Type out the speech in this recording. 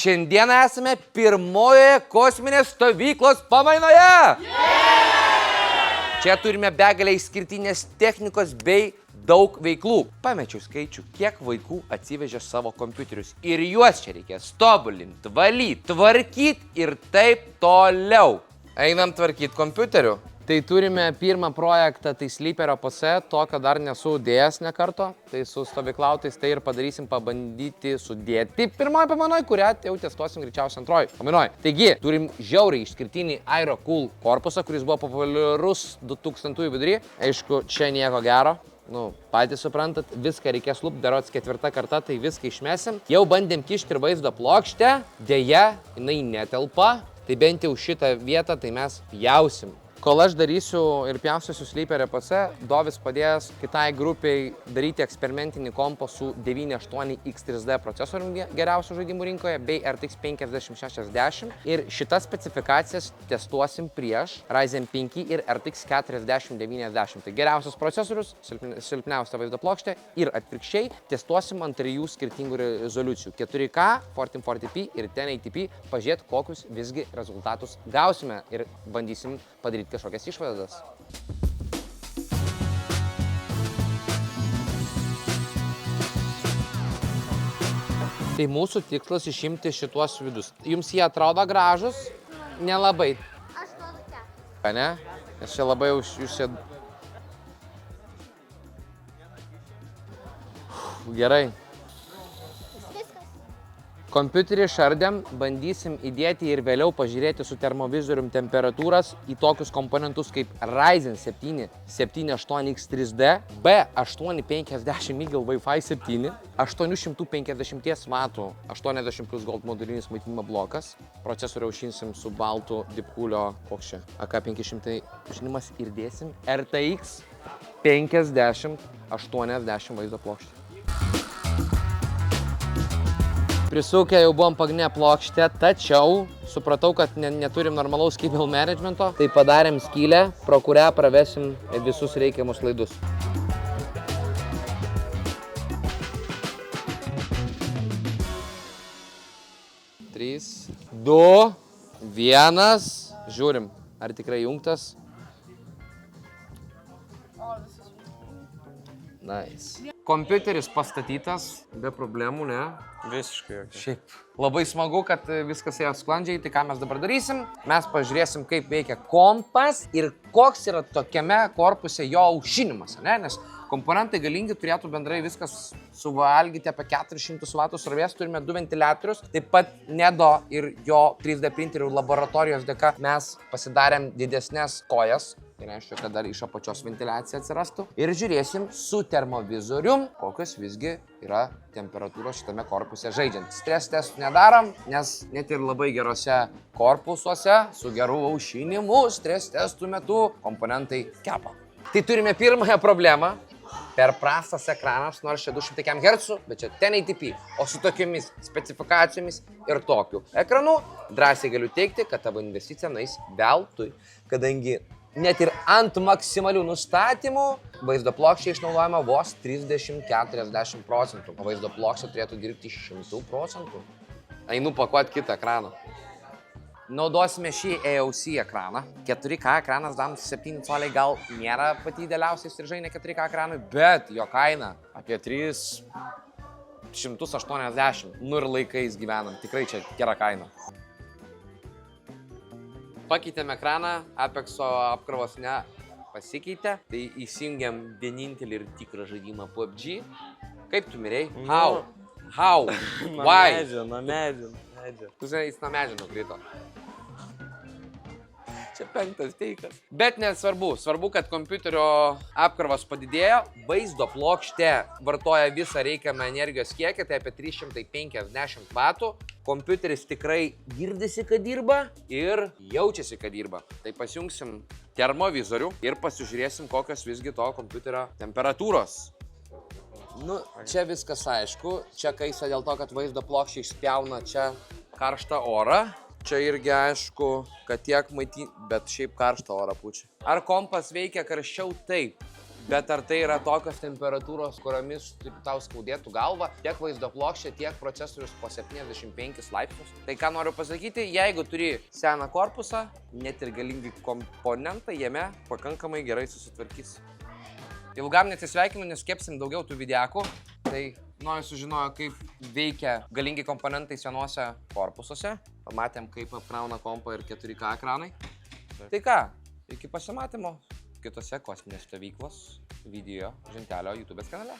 Šiandieną esame pirmojoje kosminės stovyklos pamainoje. Čia turime begalę išskirtinės technikos bei daug veiklų. Pamečiau skaičių, kiek vaikų atsivežė savo kompiuterius. Ir juos čia reikės tobulinti, valyti, tvarkyti ir taip toliau. Einam tvarkyti kompiuterių. Tai turime pirmą projektą, tai Sleeperio PC, tokio dar nesu dėjęs ne karto. Tai su stovyklautais tai ir padarysim pabandyti sudėti pirmoji pamainoj, kurią jau testuosim greičiausiai antroji pamainoj. Taigi, turim žiauriai išskirtinį Aerocool korpusą, kuris buvo populiarus 2000 vidury. Aišku, čia nieko gero. Patys suprantat, viską reikės lūpti, darots 4 karta, tai viską išmesim. Jau bandėm kišti ir vaizdo plokštę, dėja, jinai netelpa. Tai bent jau šitą vietą tai mes pjausim. Kol aš darysiu ir pjausiu Sleeperio PC, Dovis padės kitai grupiai daryti eksperimentinį kompą su 98X3D procesoriumi geriausių žaidimų rinkoje bei RTX 5060. Ir šitas specifikacijas testuosim prieš Ryzen 5 ir RTX 4090. Tai geriausias procesorius, silpniausia vaizdo plokštė ir atvirkščiai testuosim ant 3 skirtingų rezoliucijų. 4K, 1440p ir 1080p. Pažiūrėt, kokius visgi rezultatus gausime ir bandysim padaryti kažkokias išvadas. Tai mūsų tikslas išimti šituos vidus. Jums jie atrodo gražus? Nelabai. Aš to tokia. Ne? Nes čia labai jūs čia... Gerai. Kompiuterį šardėm, bandysim įdėti ir vėliau pažiūrėti su termovizorium temperatūras į tokius komponentus kaip Ryzen 7 78X3D, B850 Eagle Wi-Fi 7, 850 W 80 plus Gold modulinis maitinimo blokas, procesorių aušinsim su baltu dipkulio, koks čia, AK500 žinimas ir dėsim RTX 5080 vaizdo plokštę. Prisukę jau buvom pagrindinę plokštę, tačiau supratau, kad neturim normalaus cable managemento, tai padarėm skylę, pro kurią pravesim visus reikiamus laidus. Trys, 2, 1, žiūrim, ar tikrai jungtas. Nice. Kompiuteris pastatytas, be problemų, ne? Visiškai jokia. Šiaip. Labai smagu, kad viskas ėjo sklandžiai, tai ką mes dabar darysim? Mes pažiūrėsim, kaip veikia kompas ir koks yra tokiame korpuse jo aušinimas, ne? Nes komponentai galingi turėtų bendrai viskas suvalgyti apie 400 W srovės, turime 2 ventiliatorius, taip pat Nedo ir jo 3D printerių laboratorijos dėka mes pasidarėm didesnės kojas. Tai reiškia, kad dar iš apačios ventiliacija atsirastų. Ir žiūrėsim su termovizorium, kokios visgi yra temperatūros šitame korpuse žaidžiant. Stres testų nedarom, nes net ir labai gerose korpusuose su geru aušinimu stres testų metu komponentai kepa. Tai turime pirmąją problemą. Per prastas ekranas, nors čia 200 Hz, bet čia 1080p, o su tokiamis specifikacijomis ir tokiu ekranu drąsiai galiu teigti, kad tavo investicija nueis veltui, kadangi net ir ant maksimalių nustatymų vaizdo plokštė išnaudojama vos 30–40%, o vaizdo plokštė turėtų dirbti 100%. Einu pakuoti kitą ekraną. Naudosime šį AOC ekraną. 4K ekranas dam 7 coliai gal nėra pati idealiausiai įstrižainė 4K ekranui, bet jo kaina apie 380. Nu ir laikais gyvenam. Tikrai čia gera kaina. Pakeitėm ekraną, Apexo apkrovos nepasikeitė, tai įsijungiam vienintelį ir tikrą žaidimą PUBG. Kaip tu mirei? How? Why? Nuo medžio. Tu žinai, jis nuo medžio nukrito. Čia 5 teikas. Bet nesvarbu. Svarbu, kad kompiuterio apkrovas padidėjo, vaizdo plokštė vartoja visą reikiamą energijos kiekį, tai apie 350 W. Kompiuteris tikrai girdisi, kad dirba ir jaučiasi, kad dirba. Tai pasijungsim termovizorių ir pasižiūrėsim, kokios visgi to kompiuterio temperatūros. Čia viskas aišku. Čia kaisa dėl to, kad vaizdo plokštė išspjauna čia karštą orą. Čia irgi aišku, kad tiek bet šiaip karštą orą pučia. Ar kompas veikia karščiau? Taip. Bet ar tai yra tokios temperatūros, kuriomis tau skaudėtų galvą, tiek vaizdo plokštė, tiek procesorius po 75 laipsnius? Tai ką noriu pasakyti, jeigu turi seną korpusą, net ir galingi komponentai jame pakankamai gerai susitvarkys. Ilgam neatsisveikinu, nes kepsim daugiau tų videakų. Tai noriu sužinojo, kaip veikia galingi komponentai senuose korpusuose. Pamatėm, kaip apkrauna kompą ir 4K ekranai. Tai ką, iki pasimatymo kitose kosminės stovyklos video žentelio YouTube kanale.